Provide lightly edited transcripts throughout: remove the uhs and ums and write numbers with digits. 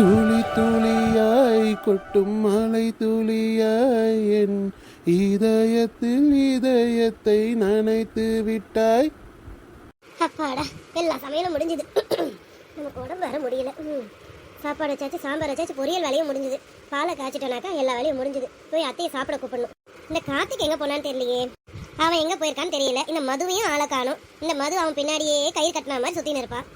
துளி துளியாய் கொட்டும் மலை துளியாய் என் இதயத்தில் இதயத்தை நனைத்து விட்டாய். அப்பாடா, எல்லா சமையலும் முடிஞ்சுது. நமக்கு உடம்பு வர முடியல. சாப்பாடு வச்சாச்சு, சாம்பார் வச்சாச்சு, பொரியல் வேலையும் முடிஞ்சுது. பாலை காய்ச்சிட்டோனாக்கா எல்லா வேலையும் முடிஞ்சுது. போய் அத்தையை சாப்பிட கூப்பிடணும். இந்த கார்த்திக் எங்கே போனான்னு தெரியலையே. அவன் எங்கே போயிருக்கான்னு தெரியல. இந்த மதுவையும் ஆளை காணும். இந்த மது அவன் பின்னாடியே கயிறு கட்டின மாதிரி சுற்றின்னு இருப்பான்.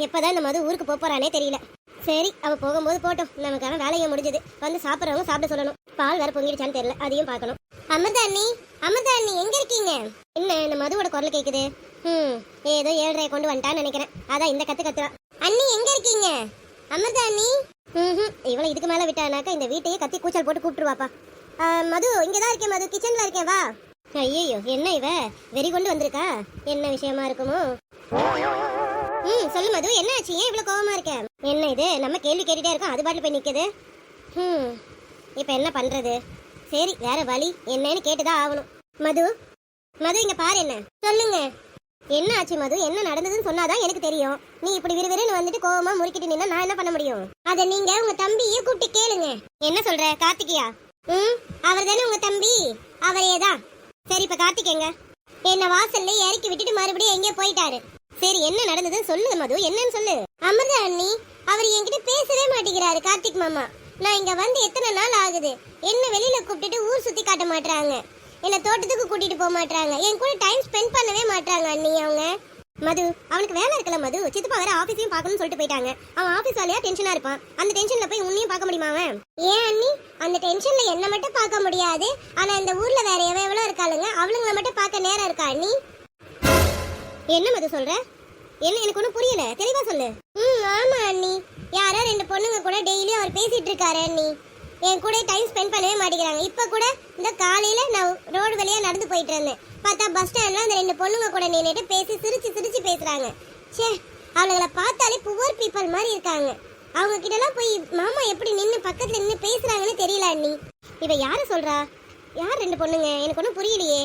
எப்போதான் இந்த மது ஊருக்கு போகிறானே தெரியல. சரி, அவள் போகும்போது போட்டோம். நமக்கான வேலையை முடிஞ்சது. வந்து சாப்பிட்றவங்க சாப்பிட சொல்லணும். பால் வேற பொங்கிடுச்சான்னு தெரியல, அதையும் பார்க்கணும். அமிர்தா அண்ணி, அமிர்தா அண்ணி எங்கே இருக்கீங்க? என்ன இந்த மதுவோட குரல் கேட்குது? ஏதோ 7:30 கொண்டு வந்துட்டான்னு நினைக்கிறேன். அதான் இந்த கத்துறா. அண்ணி எங்க இருக்கீங்க? அமிர்தா அண்ணி. இவளை இதுக்கு மேல விட்டானாக்கா இந்த வீட்டையே கத்தி கூச்சல் போட்டு கூப்பிட்டுருவாப்பா. மது இங்கதான் இருக்கேன், மது கிச்சன்ல இருக்கேன், வா. ஐயோ, என்ன இவ வெறி கொண்டு வந்திருக்கா? என்ன விஷயமா இருக்குமோ? சொல்லு மது, என்ன ஆச்சு? ஏன் இவ்வளவு கோவமா இருக்க? என்ன இது, நம்ம கேள்வி கேட்டுட்டே இருக்கோம், அது பாட்டுல போய் நிக்குது. இப்ப என்ன பண்றது? சரி, வேற வழி என்னன்னு கேட்டுதான் ஆகணும். மது, மது இங்க பாரு. என்ன சொல்லுங்க, என்ன ஆச்சு மது? என்ன நடந்ததுன்னு சொன்னாதான் எனக்கு தெரியும். நீ இப்படி விறுவிறுன்னு வந்துட்டு கோவமா முறுக்கிட்டு நின்னா நான் என்ன பண்ண முடியும்? அத நீங்க உங்க தம்பியே கூப்பிட்டு கேளுங்க. என்ன சொல்ற? கார்த்திகியா? அவர் தானே உங்க தம்பி, அவரே தான். சரி, இப்ப கார்த்திக் எங்க? என்ன வாசல்ல இறக்கி விட்டுட்டு மறுபடியும் எங்கேயோ போயிட்டாரு. சரி, என்ன நடந்ததுன்னு சொல்லுங்க மது, என்னன்னு சொல்லு. அமிர்தா அண்ணி, அவர் என்கிட்ட பேசவே மாட்டேங்கிறாரு கார்த்திக் மாமா. நான் இங்க வந்து எத்தனை நாள் ஆகுது. என்ன வெளியில கூப்பிட்டுட்டு ஊர் சுத்தி காட்ட மாட்டாங்க, என்ன தோட்டத்துக்கு கூட்டிட்டு போக மாட்டாங்க, என் கூட டைம் ஸ்பெண்ட் பண்ணவே மாட்டாங்க அண்ணி அவங்க. மது, அவனுக்கு வேலை இருக்கல மது. சித்தப்பா வேற ஆபீஸையும் பார்க்கணும்னு சொல்லிட்டு போயிட்டாங்க. அவன் ஆபீஸ் வேலையா டென்ஷனா இருப்பான். அந்த டென்ஷன்ல போய் உன்னையும் பார்க்க முடியுமா அவன்? ஏன் அண்ணி, அந்த டென்ஷன்ல என்ன மட்டும் பார்க்க முடியாது, ஆனா இந்த ஊர்ல வேற எவ்வளவு இருக்காளுங்க, அவளுங்களை மட்டும் பார்க்க நேரம் இருக்கா அண்ணி? என்ன மது சொல்ற? என்ன, எனக்கு ஒன்றும் புரியல, தெளிவா சொல்லு. ஆமா அண்ணி, யாரோ 2 பொண்ணுங்க கூட டெய்லியும் அவர் பேசிட்டு இருக்காரு அண்ணி. என் கூட டைம் ஸ்பெண்ட் பண்ணவே மாட்டேங்கிறாங்க. இப்போ கூட இந்த காலையில நான் ரோடு வழியா நடந்து போயிட்டு இருந்தேன். பார்த்தா பஸ் ஸ்டாண்ட்ல அந்த 2 பொண்ணுங்க கூட நின்றுட்டு பேசி சிரிச்சு பேசுறாங்க. சே, அவங்கள பார்த்தாலே புவர் பீப்பிள் மாதிரி இருக்காங்க. அவங்க கிட்டலாம் போய் மாமா எப்படி நின்று பக்கத்துல நின்று பேசுறாங்கன்னு தெரியல அண்ணி. இவ யார சொல்றா? யார் 2 பொண்ணுங்க? எனக்கு ஒன்றும் புரியலையே.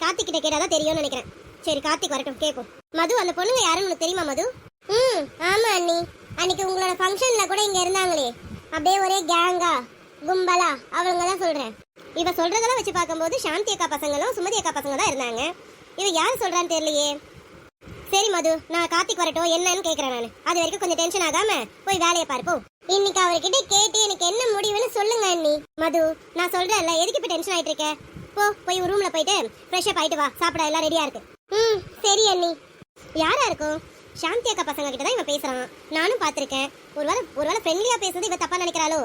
கார்த்திக் கிட்ட கேட்டாதான் தெரியும்னு நினைக்கிறேன். சரி, கார்த்திக் வரட்டும், கேட்போம். மது, அந்த பொண்ணுங்க யாருன்னு உனக்கு தெரியுமா மது? ஆமா அண்ணி, அன்னைக்கு உங்களோட ஃபங்க்ஷன்ல கூட இங்க இருந்தாங்களே, அப்படியே ஒரே கேங்கா கும்பலா, அவங்க தான் சொல்றேன். இவ சொல்றதெல்லாம் வச்சு பார்க்கும்போது சாந்தி அக்கா பசங்களும் சுமதி அக்கா பசங்க தான் இருந்தாங்க. இவ யார் சொல்றான்னு தெரியலையே. சரி மது, நான் கார்த்திக் வரட்டும் என்னன்னு கேட்கறேன். நான் அது வரைக்கும் கொஞ்சம் டென்ஷன் ஆகாம போய் வேலையை பார்ப்போம். இன்னைக்கு அவர்கிட்ட கேட்டு எனக்கு என்ன முடிவுன்னு சொல்லுங்க அண்ணி. மது, நான் சொல்றேன்ல, எதுக்கு இப்ப டென்ஷன் ஆயிட்டு இருக்க? போய் ஒரு ரூம்ல போயிட்டு ஃப்ரெஷ் அப் ஆயிட்டு வா, சாப்பிட எல்லாம் ரெடியா இருக்கு. சரி அண்ணி. யாரா இருக்கும்? சாந்தி அக்கா பசங்க கிட்ட தான் இவன் பேசுறான், நானும் பாத்திருக்கேன். ஒருவேளை ஃப்ரெண்ட்லியா பேசுறது இவ தப்பா நினைக்கிறாளோ?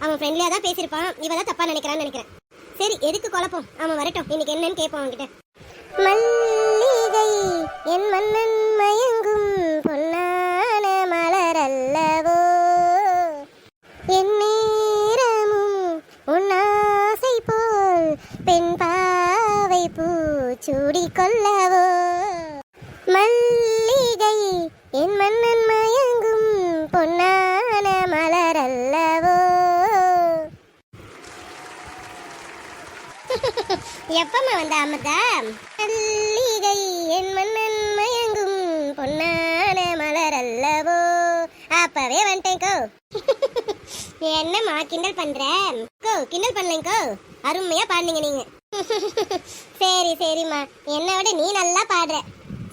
அவன் ஃப்ரெண்ட்லியா தான் பேசியிருப்பான், இவ தான் தப்பா நினைக்கிறான்னு நினைக்கிறேன். சரி, எதுக்கு குழப்பம்? அவன் வரட்டும், இன்னைக்கு என்னன்னு கேட்போம் அவன்கிட்ட. மல்லிகை என் மன்னன் மயங்கும் பொன்னான மலர் அல்லவோ, என் நேரமும் உன் ஆசை போல் பெண் பாவை பூச்சூடி கொள்ளவோ. மல்லிகை என் மன்னன் மயங்கும் பொன்னான மலர் அல்லவோ. எப்பமா வந்த அமிர்தா? மல்லிகை என் மன்னன் மயங்கும் பொன்னான மலர் அல்லவோ. அப்பவே வந்துட்டேன் கோ. என்னம்மா கிண்டல் பண்ற? கோ கிண்டல் பண்ணலைங்கோ, அருமையா பாடுனீங்க நீங்க. சரி சரிம்மா, என்னை விட நீ நல்லா பாடுற.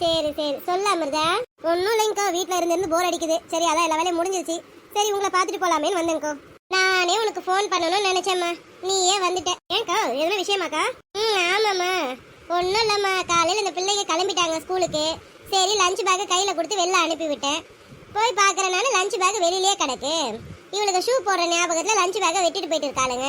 சரி சொல்ல அமிர்தா. ஒன்றும் இல்லைங்கோ, வீட்டில் இருந்து போர் அடிக்குது. சரி, அதான் எல்லா வேலையும் முடிஞ்சிருச்சு. சரி, உங்களை பார்த்துட்டு போலாமேன்னு வந்தேங்கோ. நானே உனக்கு ஃபோன் பண்ணணும்னு நினைச்சேம்மா, நீயே வந்துட்ட. ஏன்க்கா, எதுனா விஷயமாக்கா? ஆமாம்மா, ஒன்றும் இல்லைம்மா. காலையில் இந்த பிள்ளைங்க கிளம்பிட்டாங்க ஸ்கூலுக்கு. சரி, லஞ்ச் பேக்கை கையில் கொடுத்து வெளில அனுப்பி விட்டேன். போய் பார்க்குறனால லஞ்ச் பேக் வெளியிலேயே கிடக்கு. இவளுக்கு ஷூ போடுற ஞாபகத்தில் லஞ்ச் பேக்கை வெட்டிட்டு போயிட்டு இருக்காளுங்க.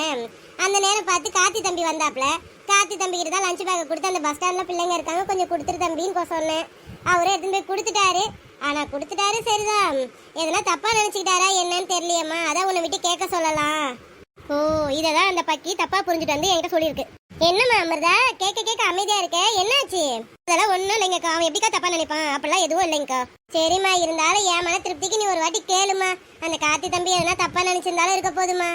அந்த நேரம் பார்த்து கார்த்தி தம்பி வந்தாப்புல. கார்த்தி தம்பி கிட்ட தான் லஞ்ச் பேக்கை கொடுத்து, அந்த பஸ் ஸ்டாண்டில் பிள்ளைங்க இருக்காங்க, கொஞ்சம் கொடுத்துரு தம்பின்னு சொன்னேன். அவரே எடுத்துன்னு போய் கொடுத்துட்டாரு. ஆனால் கொடுத்துட்டாரு சரிதான், எதனா தப்பாக நினச்சிக்கிட்டாரா என்னன்னு தெரியலையம்மா. அதான் உன்னை விட்டு கேட்க சொல்லலாம். ஓ, இதை தான் அந்த பக்கி தப்பாக புரிஞ்சுட்டு வந்து என்கிட்ட சொல்லியிருக்கு. என்னம்மா அமிர்தா, கேட்க அமைதியாக இருக்க, என்னாச்சு? அதெல்லாம் ஒன்றும் இல்லைங்கக்கா, அவன் எப்படிக்கா தப்பாக நினைப்பான்? அப்படிலாம் எதுவும் இல்லைங்கக்கா. சரிம்மா, இருந்தாலும் என் மன திருப்திக்கு நீ ஒரு வாட்டி கேளுமா. அந்த கார்த்தி தம்பி எதனா தப்பாக நினச்சிருந்தாலும் இருக்க போதுமா.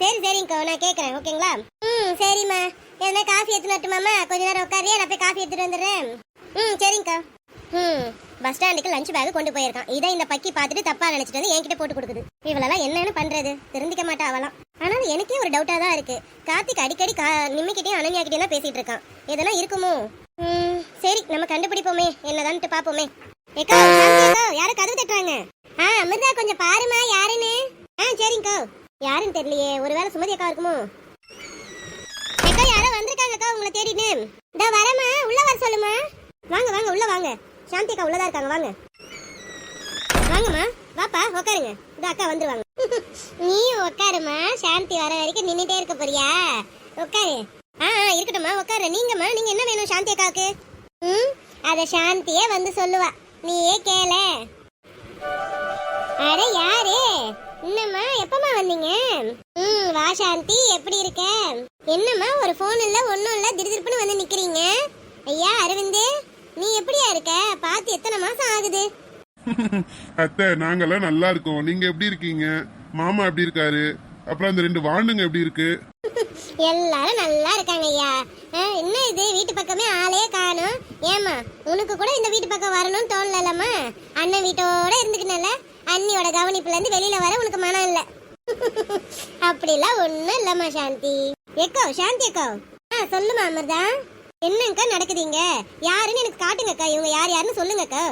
சரிங்கக்கா, நான் கேட்குறேன், ஓகேங்களா? சரிம்மா, எதனா காஃபி எடுத்துன்னு வரட்டுமாம்மா? கொஞ்ச நேரம் உட்காரியா, நான் போய் காஃபி எடுத்துகிட்டு வந்துடுறேன். சரிங்கக்கா. பஸ் ஸ்டாண்டுக்கு லஞ்ச் பேக் கொண்டு போயிருக்கான். இதை இந்த பக்கி பார்த்துட்டு தப்பா நினைச்சிட்டு வந்து என்கிட்ட போட்டு கொடுக்குது. இவளெல்லாம் என்னன்னு பண்றது? திருந்திக்க மாட்டா அவளாம். ஆனாலும் எனக்கே ஒரு டவுட்டா தான் இருக்கு. கார்த்திக் அடிக்கடி நிம்மிக்கிட்டே அனன்யாக்கிட்டே தான் பேசிட்டு இருக்கான். எதனா இருக்குமோ? சரி நம்ம கண்டுபிடிப்போமே, என்னதான்ட்டு பாப்போமே. ஏக்கா சாந்தி அக்கா, யாரும் கதவு தட்டுறாங்க. அமிர்தா கொஞ்சம் பாருமா யாருன்னு. சரிங்கக்கா. யாருன்னு தெரியலையே, ஒருவேளை சுமதி அக்கா இருக்குமோ? அக்கா யாரோ வந்திருக்காங்க அக்கா, உங்களை தேடிட்டு. இதோ வரமா, உள்ள வர சொல்லுமா. வாங்க வாங்க உள்ள வாங்க. சாந்தி அக்கா உள்ளதா இருக்காங்க, வாங்க வாங்கம்மா. வாப்பா உட்காருங்க. இந்த அக்கா வந்துருவாங்க. நீ உட்காருமா, சாந்தி வர வரைக்கும் நின்னுட்டே இருக்க போறியா? உட்காரு. இருக்கட்டும்மா உட்காரு. நீங்கம்மா, நீங்க என்ன வேணும் சாந்தி அக்காவுக்கு? அத சாந்தியே வந்து சொல்லுவா, நீயே கேள. அட யாரு? என்னம்மா எப்பமா வந்தீங்க? வா சாந்தி, எப்படி இருக்க? என்னம்மா ஒரு போன் இல்ல ஒன்னும் இல்ல, திடுதிப்புன்னு வந்து நிக்கிறீங்க. ஐயா அரவிந்த், நீ எப்படியா இருக்க? பார்த்து எத்தனை மாசம் ஆகுது? அத்தை நாங்கெல்லாம் நல்லா இருக்கோம். நீங்க எப்படி இருக்கீங்க? மாமா எப்படி இருக்காரு? அப்புறம் அந்த 2 வாண்டுங்க எப்படி இருக்கு? எல்லாரும் நல்லா இருக்காங்க ஐயா. என்ன இது வீட்டு பக்கமே ஆளே காணும்? ஏமா உனக்கு கூட இந்த வீட்டு பக்கம் வரணும்னு தோணலம்மா? அண்ணன் வீட்டோட இருந்துக்கினால அண்ணியோட கவனிப்புல இருந்து வெளியில வர உனக்கு மனம் இல்ல. அப்படிலாம் ஒண்ணும் இல்லம்மா சாந்தி. எக்கோ சாந்தி அக்கா. சொல்லுமா அமிர்தா, என்னங்கக்கா நடக்குதுங்க? யாருன்னு எனக்கு காட்டுங்கக்கா. இவங்க யார் யாருன்னு சொல்லுங்கக்கா.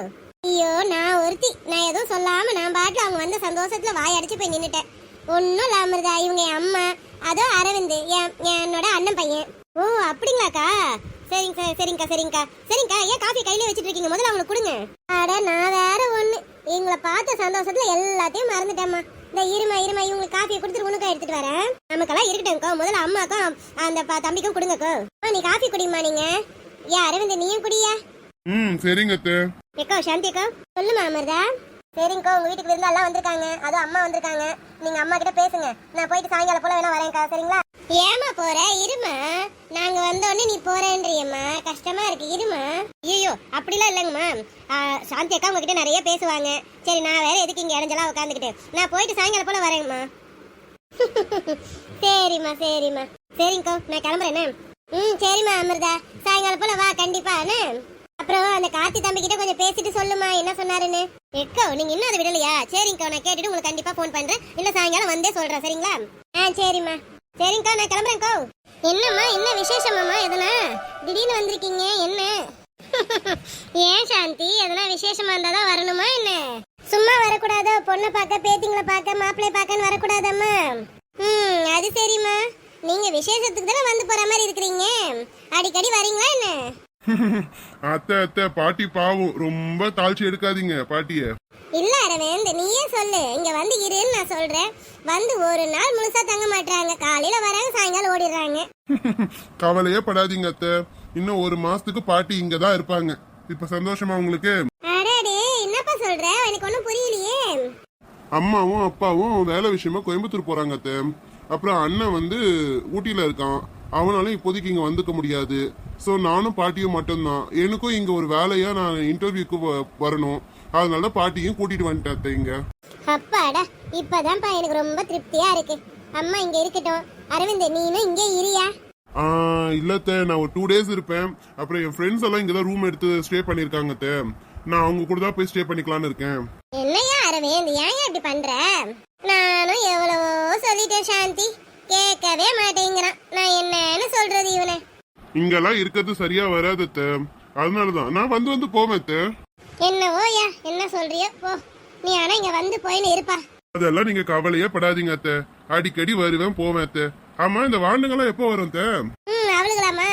ஐயோ நான் ஒருத்தி, நான் எதுவும் சொல்லாம நான் பாட்டுல அவங்க வந்த சந்தோஷத்துல வாயடிச்சு போய் நின்னுட்டேன். ஒன்னும் இல்ல அமிர்தா, இவங்க என் அம்மா, அதோ அரவிந்த் என்னோட அண்ணன் பையன். ஓ அப்படிங்களாக்கா? சரிங்க சரிங்கக்கா சரிங்கக்கா சரிங்கக்கா. ஏன் காஃபி கையில வச்சுட்டு இருக்கீங்க? முதல்ல அவங்களுக்கு கொடுங்க. அட நான் வேற ஒண்ணு, இவங்களை பார்த்த சந்தோஷத்துல எல்லாத்தையும் மறந்துட்டேம்மா. இந்த இருமா இவங்களுக்கு காஃபியை கொடுத்துட்டு உனக்கா எடுத்துட்டு வரேன். நமக்கெல்லாம் இருக்கட்டும்க்கா. முதல்ல அம்மாக்கும் அந்த தம்பிக்கும் கொடுங்கக்கோ. நீ காஃபி குடிமா. நீங்க ஏன் அரவிந்த் நீயும் குடியா? சரிங்க அத்தை. ஏக்கா சாந்தி அக்கா. சொல்லுமா அமிர்தா. சரிங்கக்கா, உங்க வீட்டுக்கு விருந்து எல்லாம் வந்திருக்காங்க. அதுவும் அம்மா வந்திருக்காங்க. நீங்க அம்மா கிட்ட பேசுங்க. நான் போயிட்டு சாயங்காலம் போல வேணா வரேன்க்கா. சரிங்களா? ஏமா போற? இருமா, நாங்க வந்தோடனே நீ போறேன்றியம்மா, கஷ்டமா இருக்கு. இருமா. ஐயோ அப்படிலாம் இல்லைங்கம்மா. சாந்தி அக்கா உங்ககிட்ட நிறைய பேசுவாங்க. சரி நான் வேற எதுக்கு இங்க இடைஞ்சலா உட்காந்துக்கிட்டு, நான் போயிட்டு சாயங்காலம் போல வரேங்கம்மா. சரிம்மா சரிம்மா. சரிங்கக்கா நான் கிளம்புறேன். சரிம்மா அமிர்தா, சாயங்காலம் போல வா கண்டிப்பா. அப்புறம் அந்த கார்த்தி தம்பி கிட்ட கொஞ்சம் பேசிட்டு சொல்லுமா என்ன சொன்னாருன்னு. எக்கோ நீங்க இன்னும் அதை விடலையா? சரிங்கக்கா, நான் கேட்டுட்டு உங்களுக்கு கண்டிப்பா போன் பண்றேன். இல்ல சாயங்காலம் வந்தே சொல்றேன். சரிங்களா? சரிம்மா. சரிங்கக்கா நான் கிளம்புறேன்க்கா. என்னம்மா என்ன விசேஷமாம்மா? எதனா திடீர்னு வந்திருக்கீங்க? என்ன? ஏன் சாந்தி, எதனா விசேஷமா இருந்தாதான் வரணுமா என்ன? சும்மா வரக்கூடாதோ? பொண்ணை பார்க்க, பேத்திங்களை பார்க்க, மாப்பிள்ளைய பார்க்கன்னு வரக்கூடாதம்மா? அது சரிம்மா. நீங்க விசேஷத்துக்கு தானே வந்து போற மாதிரி இருக்கிறீங்க. அடிக்கடி வரீங்களா என்ன? அத்தை அத்தை, பாட்டி பாவம், ரொம்ப தாழ்ச்சி எடுக்காதீங்க பாட்டிய. இல்ல அரவிந்த், நீயே சொல்லு. இங்க வந்து இருன்னு நான் சொல்றேன். வந்து ஒரு நாள் முழுசா தங்க மாட்டாங்க. காலையில வராங்க, சாயங்காலம் ஓடிடுறாங்க. கவலையே படாதீங்க அத்தை, இன்னும் 1 மாசத்துக்கு பாட்டி இங்கதான் இருப்பாங்க. இப்ப சந்தோஷமா உங்களுக்கு? அடடே என்னப்பா சொல்ற? எனக்கு ஒண்ணும் புரியலையே. அம்மாவும் அப்பாவும் வேலை விஷயமா கோயம்புத்தூர் போறாங்க அத்தை. அப்புறம் அண்ணன் வந்து ஊட்டியில இருக்கான். அவனால இப்போதைக்கு இங்க வந்துக்க முடியாது. ஸோ நானும் பாட்டியும் மட்டும்தான். எனக்கும் இங்க ஒரு வேலையா நான் இன்டர்வியூக்கு வரணும். அதனால பாட்டியும் கூட்டிட்டு வந்துட்டேன் இங்க. அப்பாடா, இப்பதான்ப்பா எனக்கு ரொம்ப திருப்தியா இருக்கு. அம்மா இங்க இருக்கட்டும். அரவிந்த் நீனும் இங்கே இரியா? இல்லத்த, நான் ஒரு 2 days இருப்பேன். அப்புறம் என் ஃப்ரெண்ட்ஸ் எல்லாம் இங்கதான் ரூம் எடுத்து ஸ்டே பண்ணிருக்காங்க. நான் அவங்க கூட தான் போய் ஸ்டே பண்ணிக்கலாம்னு இருக்கேன். என்னையா அரவிந்த், ஏன் இப்படி பண்ற? நானும் எவ்வளவோ சொல்லிட்டேன் சாந்தி, கேட்கவே மாட்டேங்கிறான். நான் என்னன்னு சொல்றது இவனை? இங்கெல்லாம் இருக்கிறது சரியா வராது. அதனாலதான் நான் வந்து போவேன். என்னவோயா, என்ன சொல்றியோ போ. நீ ஆனா இங்க வந்து போயின்னு இருப்பா. அதெல்லாம் நீங்க கவலையே படாதீங்க அத்தை. அடிக்கடி வருவேன் போவேன். ஆமா, இந்த வாண்டுங்கெல்லாம் எப்போ வரும்? அவளுங்களாமா?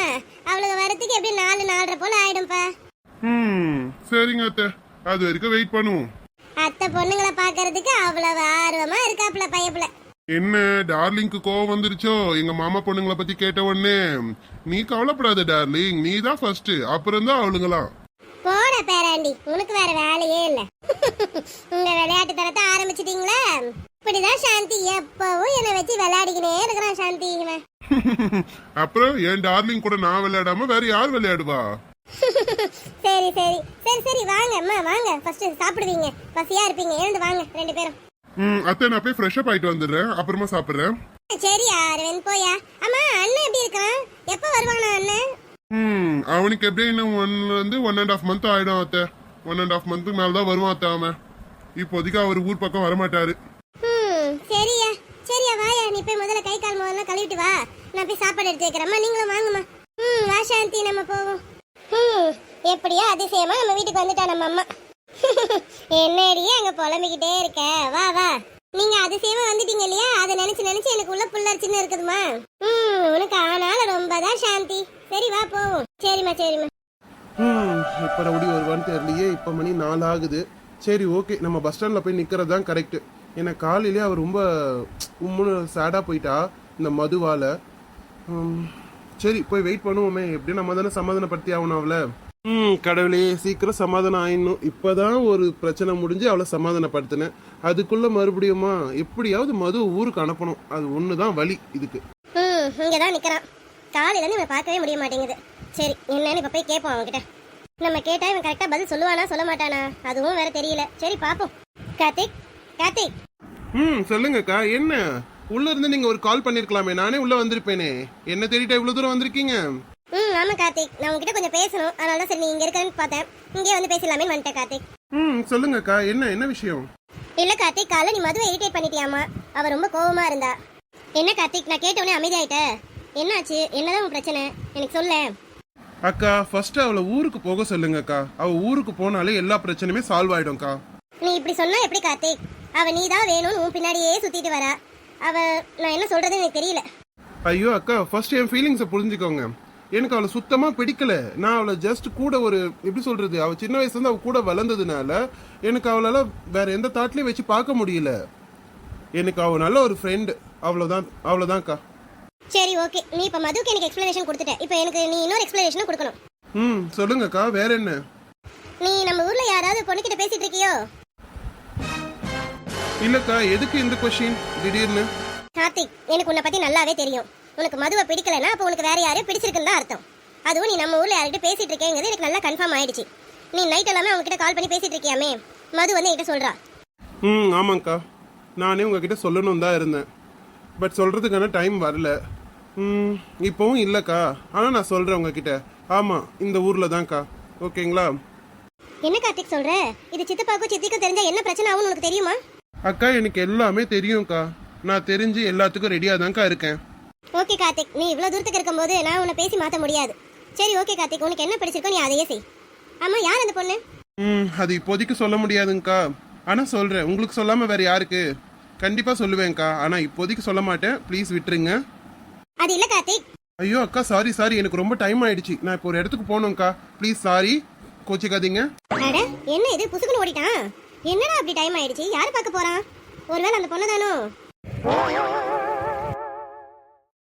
அவளுங்க வரதுக்கு எப்படி 4-4:30 போல ஆயிடும்பா. சரிங்க அத்தை, அது வரைக்கும் வெயிட் பண்ணுவோம். அத்தை பொண்ணுங்களை பாக்குறதுக்கு அவ்வளவு ஆர்வமா இருக்காப்ல பையப்புல. என்ன டார்லிங்க்கு கோவம் வந்துருச்சோ எங்க மாமா பொண்ணுங்களை பத்தி கேட்ட உடனே? நீ கவலைப்படாத டார்லிங், நீ தான் ஃபர்ஸ்ட், அப்புறம் தான் அவளுங்களாம். போட பேராண்டி, உனக்கு வேற வேலையே இல்ல. உங்க விளையாட்டு தரத்தை ஆரம்பிச்சிட்டீங்களா? இப்படிதான் சாந்தி எப்பவும் என்ன வச்சு விளையாடிக்கினே இருக்கிறான் சாந்தி. அப்புறம் என் டார்லிங் கூட நான் விளையாடாம வேற யார் விளையாடுவா? சரி சரி சரி சரி வாங்க அம்மா, வாங்க. ஃபர்ஸ்ட் சாப்பிடுவீங்க, பசியா இருப்பீங்க. எழுந்து வாங்க 2 பேரும். அத்தை நான் போய் ஃப்ரெஷ் அப் ஆயிட்டு வந்துடுறேன், அப்புறமா சாப்பிடுறேன். சரி அரவிந்த் போயா. அம்மா அண்ணன் எப்படி இருக்கான்? எப்ப வருவானா அண்ணன்? அவனுக்கு எப்படியும் இன்னும் 1 to 1.5 month ஆயிடும் அத்தை. 1.5 மந்த்துக்கு மேல தான் வருவான் அத்தை அவன். இப்போதைக்கு அவர் ஊர் பக்கம் வரமாட்டாரு. சரியா சரியா வாயா, நீ போய் முதல்ல கை கால் முதல்ல கழுவிட்டு வா, நான் போய் சாப்பாடு எடுத்து வைக்கிறேம்மா, நீங்களும் வாங்கம்மா. வா சாந்தி, நம்ம போவோம். எப்படியோ அதிசயமா நம்ம வீட்டுக்கு வந்துட்டா நம்ம அம்மா. என்னடியே அங்க புலம்பிக்கிட்டே இருக்க, வா வா. நீங்க அதிசயமா வந்துட்டீங்க இல்லையா, அதை நினைச்சு நினைச்சு எனக்கு உள்ள புல்லரிச்சுன்னு இருக்குதுமா. உனக்கு ஆனாலும் ரொம்ப தான் சாந்தி. சரி வா போவோம். சரிம்மா சரிம்மா. இப்போ ரவுடி வருவான்னு தெரியலையே. இப்போ மணி 4 ஆகுது. சரி ஓகே, நம்ம பஸ் ஸ்டாண்டில் போய் நிற்கிறது தான் கரெக்டு. ஏன்னா காலையிலே அவர் ரொம்ப உம்முன்னு சேடாக போயிட்டா இந்த மதுவால். சரி போய் வெயிட் பண்ணுவோமே, எப்படியும் நம்ம தானே சமாதானப்படுத்தி ஆகணும் அவளை. கடவுளே சீக்கிரம் சமாதானம் ஆயிடணும். இப்போதான் ஒரு பிரச்சனை முடிஞ்சு அவளை சமாதானப்படுத்தினேன், அதுக்குள்ளே மறுபடியுமா எப்படியாவது மது ஊருக்கு அனுப்பணும். அது ஒன்று தான் வழி இதுக்கு. இங்கே தான் நிற்கிறான். காலையிலேருந்து இவன் பார்க்கவே முடிய மாட்டேங்குது. சரி என்னன்னு இப்போ போய் கேட்போம் அவன்கிட்ட. நம்ம கேட்டா இவன் கரெக்டாக பதில் சொல்லுவானா சொல்ல மாட்டானா, அதுவும் வேற தெரியல. சரி பார்ப்போம். கார்த்திக் கார்த்திக். சொல்லுங்கக்கா, என்ன உள்ள இருந்து நீங்க ஒரு கால் பண்ணிருக்கலாமே, நானே உள்ள வந்திருப்பேனே. என்ன தேடிட்டா இவ்வளவு தூரம் வந்திருக்கீங்க? ஆமா கார்த்திக், நான் உங்ககிட்ட கொஞ்சம் பேசணும், அதனால தான் சரி நீ இங்க இருக்கேன்னு பார்த்தேன், இங்கே வந்து பேசலாமே வந்துட்டேன் கார்த்திக். சொல்லுங்கக்கா, என்ன விஷயம்? இல்ல கார்த்திக், காலை நீ மதுவை இரிட்டேட் பண்ணிட்டியாமா, அவ ரொம்ப கோவமா இருந்தா. என்ன கார்த்திக், நான் கேட்ட உடனே அமைதியாயிட்ட, என்னாச்சு, என்னதான் உன் பிரச்சனை எனக்கு சொல்ல. அக்கா ஃபர்ஸ்ட் அவளை ஊருக்கு போக சொல்லுங்கக்கா. அவ ஊருக்கு போனாலே எல்லா பிரச்சனையுமே சால்வ் ஆயிடும்க்கா. நீ இப்படி சொன்னா எப்படி கார்த்திக்? அவ நீ தான் வேணும்னு உன் பின்னாடியே சுத்திட்டு வரா. அவ நான் என்ன சொல்றது எனக்கு தெரியல. ஐயோ அக்கா, ஃபர்ஸ்ட் என் ஃபீலிங்ஸை புரிஞ்சுக்கோங்க. எனக்கு அவளை சுத்தமா பிடிக்கல. நான் அவளை ஜஸ்ட் கூட ஒரு எப்படி சொல்றது, அவ சின்ன வயசுல இருந்து அவ கூட வளர்ந்ததுனால எனக்கு அவளால வேற எந்த தாட்லயும் வச்சு பார்க்க முடியல. எனக்கு அவ நல்ல ஒரு ஃப்ரெண்ட், அவ்வளவுதான்க்கா. சரி ஓகே, நீ இப்ப மதுக்கு எனக்கு எக்ஸ்பிளனேஷன் கொடுத்துட்ட, இப்போ எனக்கு நீ இன்னொரு எக்ஸ்பிளனேஷன் கொடுக்கணும். சொல்லுங்கக்கா, வேற என்ன? நீ நம்ம ஊர்ல யாராவது பொண்ணுகிட்ட பேசிட்டு இருக்கியோ? இல்லக்கா, எதுக்கு இந்த கொஸ்டின் திடீர்னு? கார்த்திக், எனக்கு உன்னை பத்தி நல்லாவே தெரியும். உனக்கு மதுவை பிடிக்கலன்னா அப்போ உனக்கு வேற யாரையும் பிடிச்சிருக்குன்னு தான் அர்த்தம். அதுவும் நீ நம்ம ஊர்ல யார்கிட்ட பேசிட்டு இருக்கேங்கிறது எனக்கு நல்லா கன்ஃபார்ம் ஆயிடுச்சு. நீ நைட் எல்லாமே அவங்க கிட்ட கால் பண்ணி பேசிட்டு இருக்கியாமே, மது வந்து என்கிட்ட சொல்றா. ஆமாங்க்கா, நானே உங்ககிட்ட சொல்லணும் தான் இருந்தேன், பட் சொல்றதுக்கான டைம் வரல. இப்போவும் இல்லக்கா, ஆனா நான் சொல்றேன் உங்ககிட்ட. ஆமா, இந்த ஊர்ல தான்க்கா. ஓகேங்களா? என்ன கார்த்திக் சொல்ற? இது சித்தப்பாக்கும் சித்திக்கும் தெரிஞ்சா என்ன பிரச்சனை ஆகும்னு உனக்கு தெரியுமா? அக்கா, எனக்கு எல்லாமே தெரியும்க்கா. நான் தெரிஞ்சு எல்லாத்துக்கும் ரெடியா தான்க்கா இருக்கேன். ஓகே கார்த்திக், நீ இவ்வளவு தூரத்துக்கு இருக்கும்போது நான் உன்னை பேசி மாத்த முடியாது. சரி ஓகே கார்த்திக், உனக்கு என்ன பிடிச்சிருக்கோ நீ அதையே செய். ஆமா, யார் அந்த பொண்ணு? அது இப்போதைக்கு சொல்ல முடியாதுங்கக்கா. ஆனா சொல்றேன், உங்களுக்கு சொல்லாம வேற யாருக்கு? கண்டிப்பா சொல்லுவேன்க்கா, ஆனா இப்போதைக்கு சொல்ல மாட்டேன். ப்ளீஸ் விட்டுருங்க. அது இல்ல கார்த்திக். ஐயோ அக்கா, சாரி, எனக்கு ரொம்ப டைம் ஆயிடுச்சு. நான் இப்போ ஒரு இடத்துக்கு போகணும்க்கா. ப்ளீஸ் சாரி, கோச்சிக்காதீங்க. அட என்ன இது, புசுக்குன்னு ஓடிட்டான். என்னடா அப்படி டைம் ஆயிடுச்சு, யாரை பார்க்க போறான்? ஒருவேளை அந்த பொண்ணு தானோ?